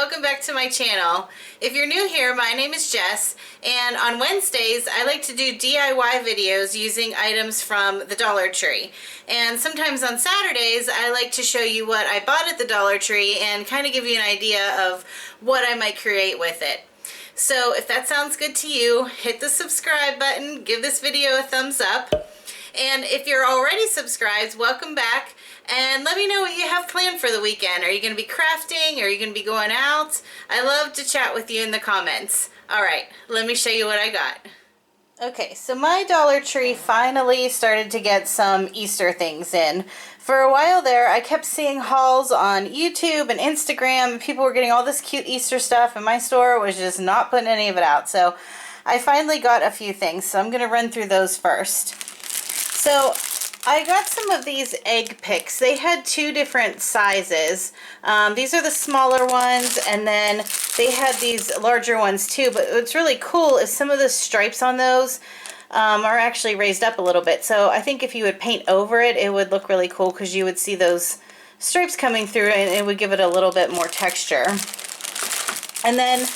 welcome back to my channel. If you're new here, my name is Jess, and on Wednesdays I like to do DIY videos using items from the Dollar Tree. And sometimes on Saturdays I like to show you what I bought at the Dollar Tree and kind of give you an idea of what I might create with it. So if that sounds good to you, hit the subscribe button, give this video a thumbs up, and if you're already subscribed, welcome back. And let me know what you have planned for the weekend. Are you going to be crafting? Are you going to be going out? I love to chat with you in the comments. Alright, let me show you what I got. Okay, so my Dollar Tree finally started to get some Easter things in. For a while there, I kept seeing hauls on YouTube and Instagram. People were getting all this cute Easter stuff, and my store was just not putting any of it out. So I finally got a few things, so I'm going to run through those first. So I got some of these egg picks. They had two different sizes. These are the smaller ones, and then they had these larger ones too. But what's really cool is some of the stripes on those are actually raised up a little bit. So I think if you would paint over it, it would look really cool because you would see those stripes coming through and it would give it a little bit more texture. And then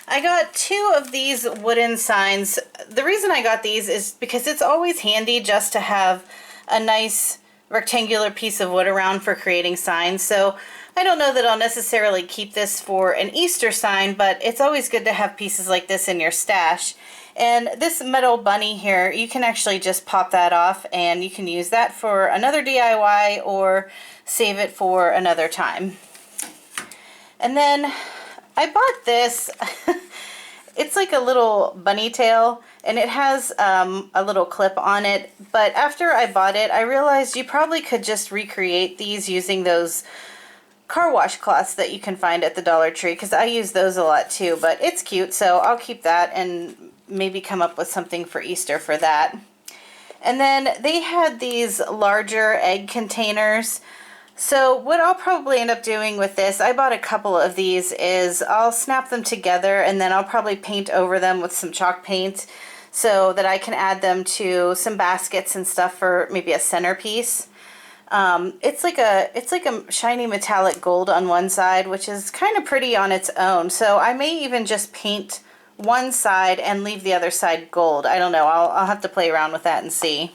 I got two of these wooden signs. The reason I got these is because it's always handy just to have a nice rectangular piece of wood around for creating signs. So I don't know that I'll necessarily keep this for an Easter sign, but it's always good to have pieces like this in your stash. And this metal bunny here, you can actually just pop that off and you can use that for another DIY or save it for another time. And then I bought this. It's like a little bunny tail, and it has a little clip on it, but after I bought it, I realized you probably could just recreate these using those car wash cloths that you can find at the Dollar Tree, because I use those a lot too, but it's cute, so I'll keep that and maybe come up with something for Easter for that. And then they had these larger egg containers. So what I'll probably end up doing with this, I bought a couple of these, is I'll snap them together and then I'll probably paint over them with some chalk paint so that I can add them to some baskets and stuff for maybe a centerpiece. It's like a shiny metallic gold on one side, which is kind of pretty on its own. So I may even just paint one side and leave the other side gold. I don't know. I'll have to play around with that and see.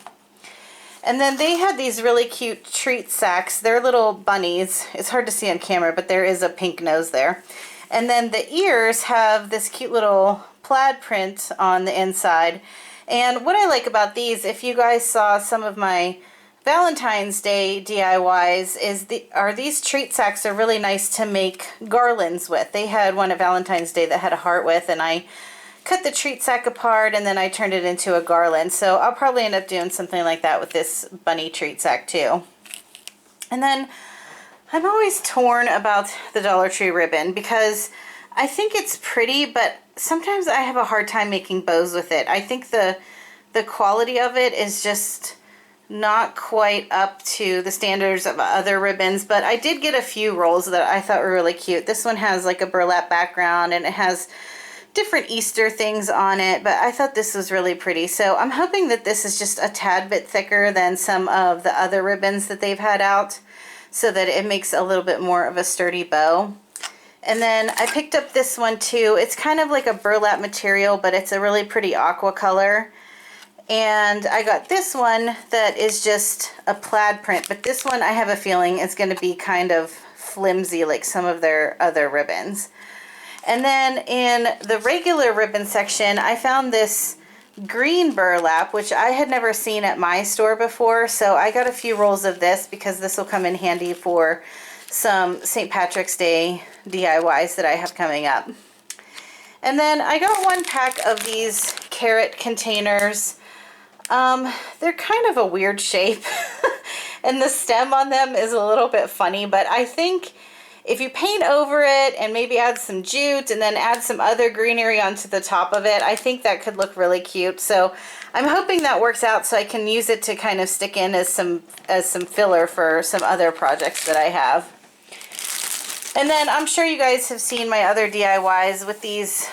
And then they had these really cute treat sacks. They're little bunnies. It's hard to see on camera, but there is a pink nose there. And then the ears have this cute little plaid print on the inside. And what I like about these, if you guys saw some of my Valentine's Day DIYs, are these treat sacks are really nice to make garlands with. They had one at Valentine's Day that had a heart with, and I cut the treat sack apart and then I turned it into a garland. So I'll probably end up doing something like that with this bunny treat sack too. And then I'm always torn about the Dollar Tree ribbon because I think it's pretty, but sometimes I have a hard time making bows with it. I think the quality of it is just not quite up to the standards of other ribbons, but I did get a few rolls that I thought were really cute. This one has like a burlap background and it has different Easter things on it, but I thought this was really pretty. So I'm hoping that this is just a tad bit thicker than some of the other ribbons that they've had out so that it makes a little bit more of a sturdy bow. And then I picked up this one too. It's kind of like a burlap material, but it's a really pretty aqua color. And I got this one that is just a plaid print, but this one I have a feeling is going to be kind of flimsy like some of their other ribbons. And then in the regular ribbon section, I found this green burlap, which I had never seen at my store before. So I got a few rolls of this because this will come in handy for some St. Patrick's Day DIYs that I have coming up. And then I got one pack of these carrot containers. They're kind of a weird shape and the stem on them is a little bit funny, but I think if you paint over it and maybe add some jute and then add some other greenery onto the top of it, I think that could look really cute. So I'm hoping that works out so I can use it to kind of stick in as some filler for some other projects that I have. And then I'm sure you guys have seen my other DIYs with these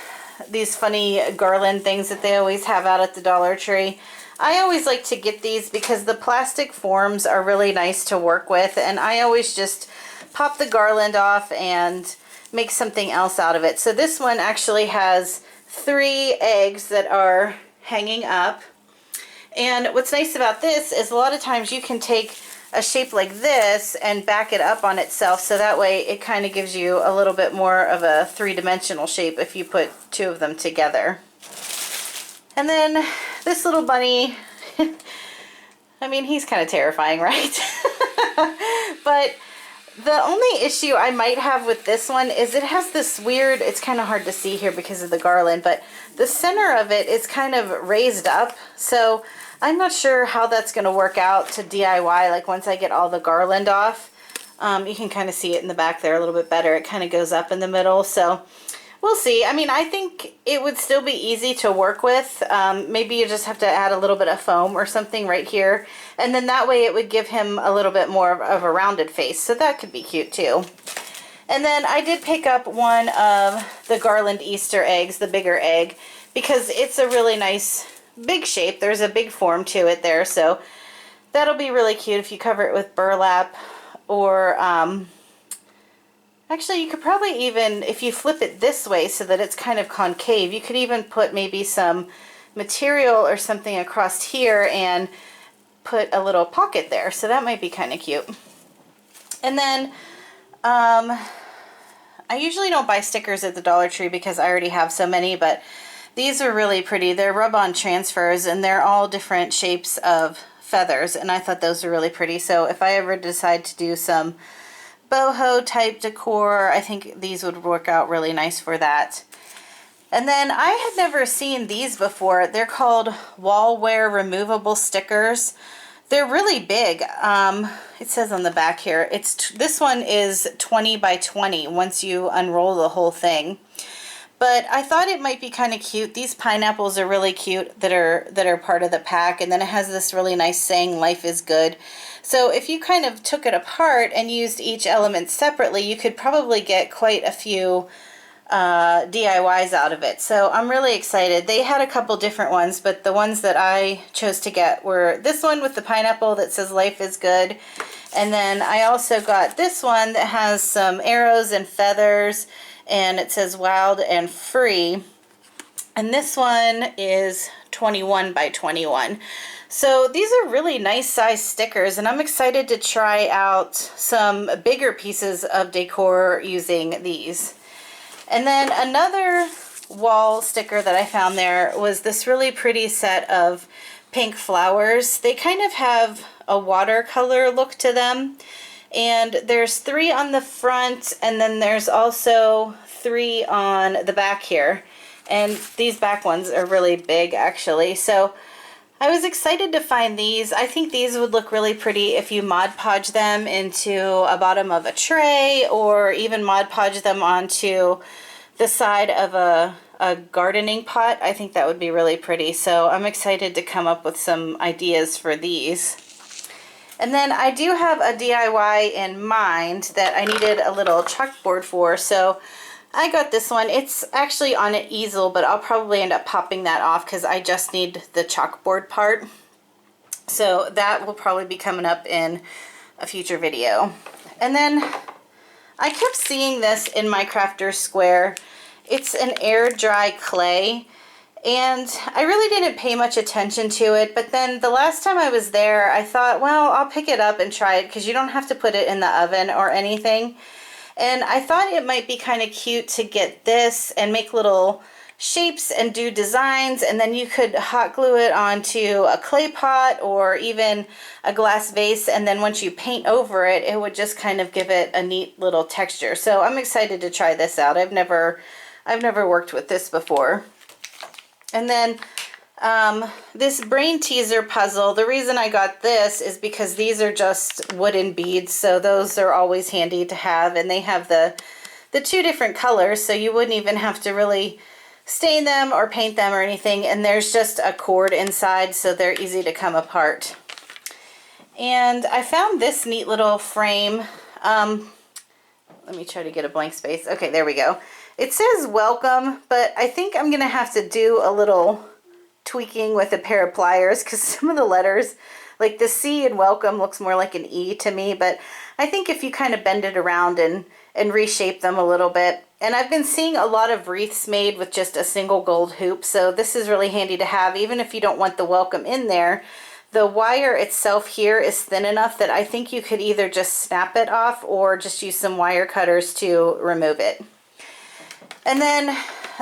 funny garland things that they always have out at the Dollar Tree. I always like to get these because the plastic forms are really nice to work with, and I always just pop the garland off and make something else out of it. So this one actually has 3 eggs that are hanging up. And what's nice about this is a lot of times you can take a shape like this and back it up on itself, so that way it kind of gives you a little bit more of a 3-dimensional shape if you put 2 of them together. And then this little bunny, I mean, he's kind of terrifying, right? But the only issue I might have with this one is it has this weird, it's kind of hard to see here because of the garland, but the center of it is kind of raised up. So I'm not sure how that's going to work out to DIY, like once I get all the garland off. You can kind of see it in the back there a little bit better. It kind of goes up in the middle, so we'll see. I mean, I think it would still be easy to work with. Maybe you just have to add a little bit of foam or something right here, and then that way it would give him a little bit more of a rounded face, so that could be cute too. And then I did pick up one of the garland Easter eggs, the bigger egg, because it's a really nice big shape. There's a big form to it there, so that'll be really cute if you cover it with burlap, or actually you could probably even, if you flip it this way so that it's kind of concave, you could even put maybe some material or something across here and put a little pocket there, so that might be kind of cute. And then I usually don't buy stickers at the Dollar Tree because I already have so many, but these are really pretty. They're rub-on transfers, and they're all different shapes of feathers, and I thought those were really pretty. So if I ever decide to do some boho type decor, I think these would work out really nice for that. And then I had never seen these before. They're called wallware removable stickers. They're really big. It says on the back here, this one is 20 by 20 once you unroll the whole thing. But I thought it might be kind of cute. These pineapples are really cute that are part of the pack, and then it has this really nice saying, "Life is good." So if you kind of took it apart and used each element separately, you could probably get quite a few DIYs out of it. So I'm really excited. They had a couple different ones, but the ones that I chose to get were this one with the pineapple that says "Life is good." And then I also got this one that has some arrows and feathers, and it says "Wild and Free." And this one is 21 by 21. So these are really nice size stickers, and I'm excited to try out some bigger pieces of decor using these. And then another wall sticker that I found there was this really pretty set of pink flowers. They kind of have a watercolor look to them. And there's 3 on the front, and then there's also 3 on the back here. And these back ones are really big, actually. So I was excited to find these. I think these would look really pretty if you Mod Podge them into a bottom of a tray, or even Mod Podge them onto the side of a gardening pot. I think that would be really pretty. So I'm excited to come up with some ideas for these. And then I do have a DIY in mind that I needed a little chalkboard for, so I got this one. It's actually on an easel, but I'll probably end up popping that off because I just need the chalkboard part. So that will probably be coming up in a future video. And then I kept seeing this in my Crafter's Square. It's an air dry clay. And I really didn't pay much attention to it, but then the last time I was there, I thought, well, I'll pick it up and try it because you don't have to put it in the oven or anything. And I thought it might be kind of cute to get this and make little shapes and do designs, and then you could hot glue it onto a clay pot or even a glass vase, and then once you paint over it, it would just kind of give it a neat little texture. So I'm excited to try this out. I've never worked with this before. And then this brain teaser puzzle, the reason I got this is because these are just wooden beads, so those are always handy to have, and they have the 2 different colors, so you wouldn't even have to really stain them or paint them or anything, and there's just a cord inside, so they're easy to come apart. And I found this neat little frame. Let me try to get a blank space. Okay, there we go. It says welcome, but I think I'm going to have to do a little tweaking with a pair of pliers because some of the letters, like the C in welcome looks more like an E to me, but I think if you kind of bend it around and and reshape them a little bit. And I've been seeing a lot of wreaths made with just a single gold hoop, so this is really handy to have even if you don't want the welcome in there. The wire itself here is thin enough that I think you could either just snap it off or just use some wire cutters to remove it. And then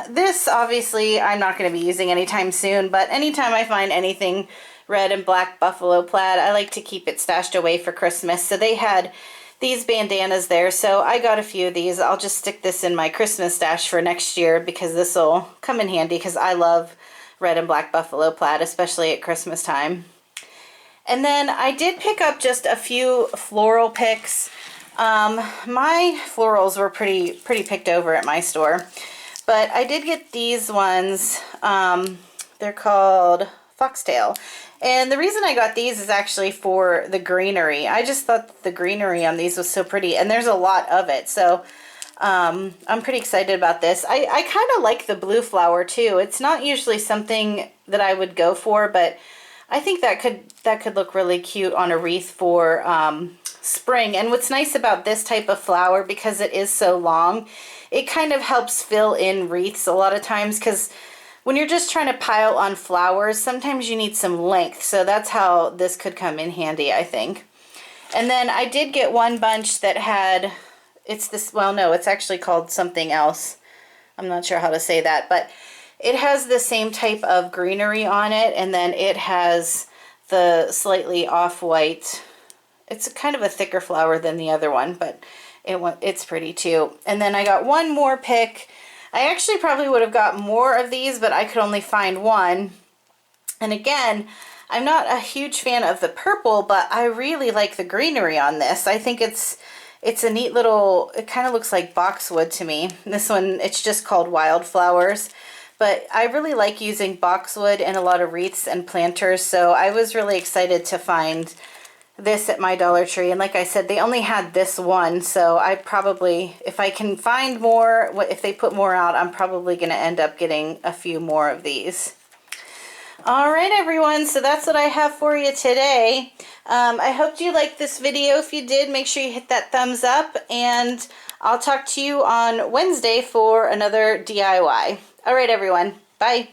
this, obviously, I'm not going to be using anytime soon, but anytime I find anything red and black buffalo plaid, I like to keep it stashed away for Christmas. So they had these bandanas there, so I got a few of these. I'll just stick this in my Christmas stash for next year because this will come in handy because I love red and black buffalo plaid, especially at Christmas time. And then I did pick up just a few floral picks. My florals were pretty picked over at my store. But I did get these ones. They're called Foxtail. And the reason I got these is actually for the greenery. I just thought the greenery on these was so pretty. And there's a lot of it. So I'm pretty excited about this. I kind of like the blue flower too. It's not usually something that I would go for, but I think that could look really cute on a wreath for spring. And what's nice about this type of flower, because it is so long, it kind of helps fill in wreaths a lot of times, because when you're just trying to pile on flowers, sometimes you need some length. So that's how this could come in handy, I think. And then I did get one bunch that had, well, no, it's actually called something else. I'm not sure how to say that, but it has the same type of greenery on it, and then it has the slightly off-white. It's kind of a thicker flower than the other one, but it's pretty too. And then I got one more pick. I actually probably would have got more of these, but I could only find one. And again, I'm not a huge fan of the purple, but I really like the greenery on this. I think it's a neat little, it kind of looks like boxwood to me. This one, it's just called Wildflowers. But I really like using boxwood in a lot of wreaths and planters, so I was really excited to find this at my Dollar Tree. And like I said, they only had this one, so I probably, if I can find more, if they put more out, I'm probably going to end up getting a few more of these. All right, everyone, so that's what I have for you today. I hope you liked this video. If you did, make sure you hit that thumbs up, and I'll talk to you on Wednesday for another DIY. All right, everyone. Bye.